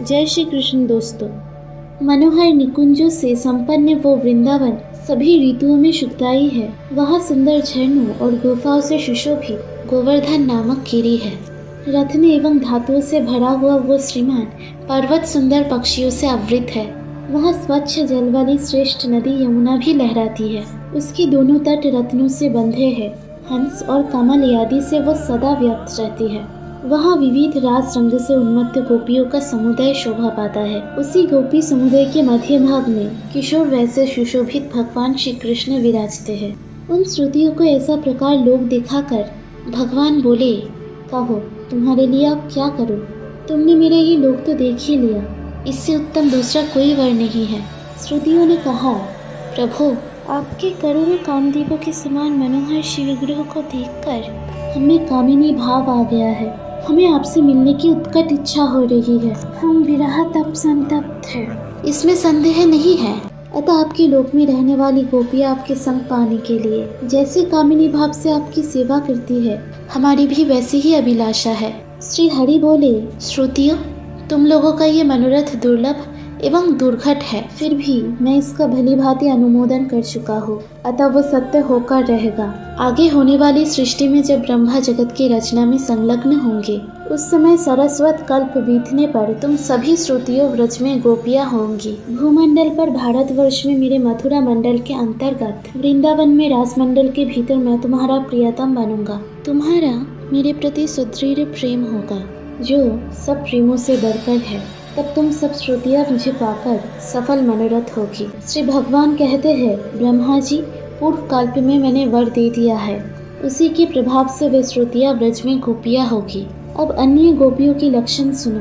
जय श्री कृष्ण दोस्तों। मनोहर निकुंजों से संपन्न वो वृंदावन सभी ऋतुओं में सुखदायी है। वहाँ सुंदर झरनों और गुफाओं से सुशोभित गोवर्धन नामक गिरी है। रत्न एवं धातुओं से भरा हुआ वो श्रीमान पर्वत सुंदर पक्षियों से आवृत है। वहाँ स्वच्छ जल वाली श्रेष्ठ नदी यमुना भी लहराती है। उसके दोनों तट रत्नों से बंधे हैं। हंस और कमल आदि से वो सदा व्यक्त रहती है। वहाँ विविध रास रंग से उन्मत्त गोपियों का समुदाय शोभा पाता है। उसी गोपी समुदाय के मध्य भाग में किशोर वैसे सुशोभित भगवान श्री कृष्ण विराजते हैं। उन श्रुतियों को ऐसा प्रकार लोग दिखाकर भगवान बोले, कहो तुम्हारे लिए अब क्या करूं? तुमने मेरे ये लोग तो देख ही लिया, इससे उत्तम दूसरा कोई वर नहीं है। श्रुतियों ने कहा, प्रभु आपके करोड़ों कामदेवों के समान मनोहर शिवविग्रह को देखकर हमें कामिनी भाव आ गया है। हमें आपसे मिलने की उत्कट इच्छा हो रही है। हम विरह तप संतप्त हैं। इसमें संदेह नहीं है। अतः आपके लोक में रहने वाली गोपियाँ आपके संग पाने के लिए जैसे कामिनी भाव से आपकी सेवा करती है, हमारी भी वैसी ही अभिलाषा है। श्री हरि बोले, श्रुतियों तुम लोगों का ये मनोरथ दुर्लभ एवं दुर्घट है, फिर भी मैं इसका भली भांति अनुमोदन कर चुका हूँ, अतः वो सत्य होकर रहेगा। आगे होने वाली सृष्टि में जब ब्रह्मा जगत की रचना में संलग्न होंगे, उस समय सरस्वत कल्प बीतने पर तुम सभी श्रुतियों व्रज में गोपियाँ होंगी। भूमंडल पर भारतवर्ष में मेरे मथुरा मंडल के अंतर्गत वृंदावन में रास मंडल के भीतर मैं तुम्हारा प्रियतम बनूंगा। तुम्हारा मेरे प्रति सुदृढ़ प्रेम होगा जो सब प्रेमों से बढ़कर है। तब तुम सब श्रुतियाँ मुझे पाकर सफल मनोरथ होगी। श्री भगवान कहते हैं, ब्रह्मा जी पूर्व कल्प में मैंने वर दे दिया है, उसी के प्रभाव से वे श्रुतियाँ ब्रज में गोपियाँ होगी। अब अन्य गोपियों की लक्षण सुनो।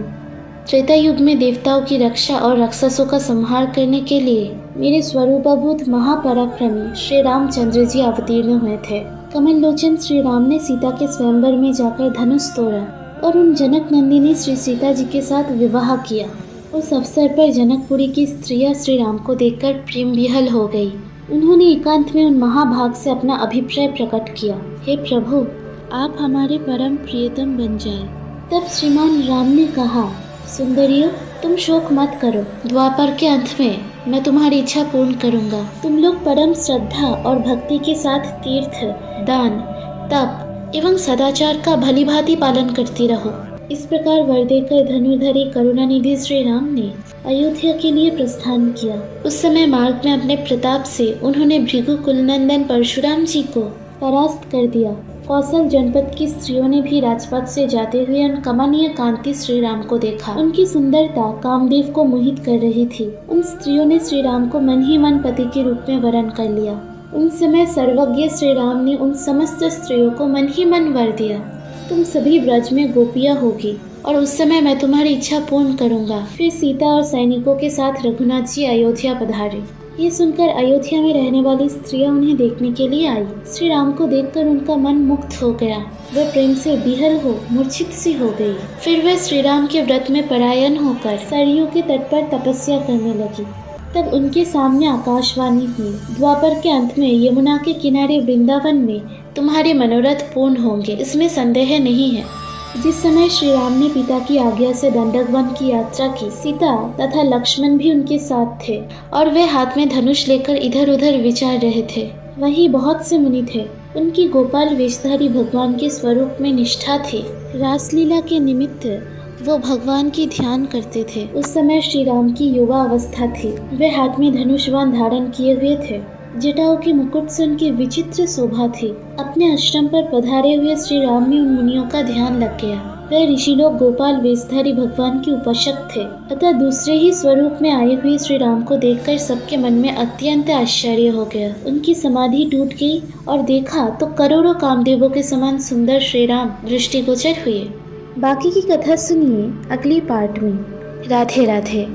त्रेता युग में देवताओं की रक्षा और राक्षसों का संहार करने के लिए मेरे स्वरूपभूत महापराक्रमी श्री रामचंद्र जी अवतीर्ण हुए थे। कमल लोचन श्री राम ने सीता के स्वयंवर में जाकर धनुष तोड़ा और उन जनक नंदिनी श्री सीता जी के साथ विवाह किया। उस अवसर पर जनकपुरी की स्त्रियां श्री राम को देखकर प्रेम विहल हो गई। उन्होंने एकांत में उन महाभाग से अपना अभिप्राय प्रकट किया, हे प्रभु आप हमारे परम प्रियतम बन जाए। तब श्रीमान राम ने कहा, सुंदरियों तुम शोक मत करो, द्वापर के अंत में मैं तुम्हारी इच्छा पूर्ण करूंगा। तुम लोग परम श्रद्धा और भक्ति के साथ तीर्थ, दान, तप एवं सदाचार का भली भांति पालन करती रहो। इस प्रकार वर देकर धनुर्धरी करुणानिधि श्री राम ने अयोध्या के लिए प्रस्थान किया। उस समय मार्ग में अपने प्रताप से उन्होंने भृगु कुलनंदन परशुराम जी को परास्त कर दिया। कौशल जनपद की स्त्रियों ने भी राजपथ से जाते हुए उन कमनीय कांति श्री राम को देखा। उनकी सुंदरता कामदेव को मोहित कर रही थी। उन स्त्रियों ने श्री राम को मन ही मन पति के रूप में वरण कर लिया। उन समय सर्वज्ञ श्री राम ने उन समस्त स्त्रियों को मन ही मन वर दिया, तुम सभी ब्रज में गोपियाँ होगी और उस समय मैं तुम्हारी इच्छा पूर्ण करूंगा। फिर सीता और सैनिकों के साथ रघुनाथ जी अयोध्या पधारे। ये सुनकर अयोध्या में रहने वाली स्त्रियां उन्हें देखने के लिए आई। श्री राम को देखकर उनका मन मुक्त हो गया। वह प्रेम से विहल हो मूर्छित सी हो गई। फिर वह श्री राम के व्रत में परायण होकर सरयू के तट पर तपस्या करने लगी। तब उनके सामने आकाशवाणी हुई, द्वापर के अंत में यमुना के किनारे वृंदावन में तुम्हारे मनोरथ पूर्ण होंगे, इसमें संदेह नहीं है। जिस समय श्री राम ने पिता की आज्ञा से दंडक वन की यात्रा की, सीता तथा लक्ष्मण भी उनके साथ थे और वे हाथ में धनुष लेकर इधर उधर विचार रहे थे। वहीं बहुत से मुनि थे। उनकी गोपाल वेशधारी भगवान के स्वरूप में निष्ठा थी। रासलीला के निमित्त वो भगवान की ध्यान करते थे। उस समय श्री राम की युवा अवस्था थी। वे हाथ में धनुष बाण धारण किए हुए थे। जटाओं के मुकुट से उनकी विचित्र शोभा थी। अपने आश्रम पर पधारे हुए श्री राम में उन मुनियों का ध्यान लग गया। वे ऋषि लोग गोपाल वेशधारी भगवान के उपासक थे, अतः दूसरे ही स्वरूप में आए हुए श्री राम को देखकर सबके मन में अत्यंत आश्चर्य हो गया। उनकी समाधि टूट गई और देखा तो करोड़ों कामदेवों के समान सुंदर श्री राम दृष्टिगोचर हुए। बाकी की कथा सुनिए अगली पार्ट में। राधे राधे।